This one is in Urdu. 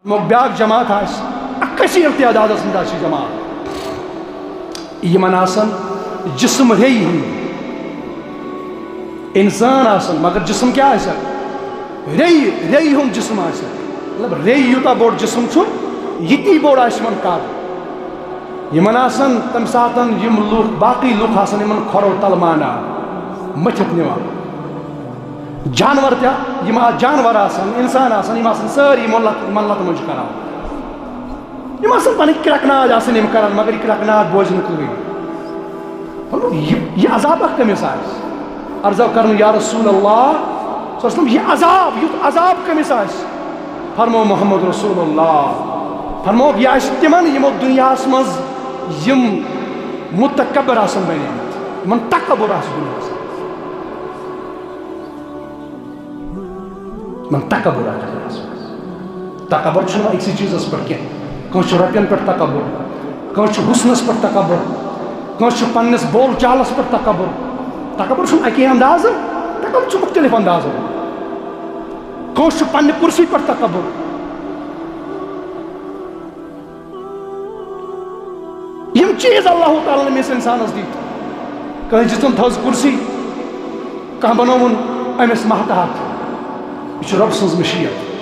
بیاکھ جماعت کثیر تعداد مز جماعت یمن جسم ری ہند انسان مگر جسم کیا ری ہند جسم مطلب ری یوتا بوڑ جسم یہ بوڑ کر تم سات باقی لوگ کھرو تل مانا متھت نوان جانور جانور انسان ساری ملت من کر پن کرکناد کر مگر یہ کرکناد بوزن یہ عذاب کمس عرضو کر یا رسول اللہ یہ عذاب یت عذاب کمس فرمو محمد رسول اللہ فرمو یہ تمن یمو دنیا مز متکبر بنیمت تکبر دنیا تکبر تکبر اکسی چیز پہ روپین پہ تکبر حسنس پہ تکبر پنس بول چالس پہ تکبر تکبر اکی انداز تکبر مختلف انداز پنہ کرسی پہ تکبر یم چیز اللہ تعالیٰ نے انسانس دت کہیں دن تھوز کرسی کھانا بنوون امس مہتحت یہ رب سن مشیت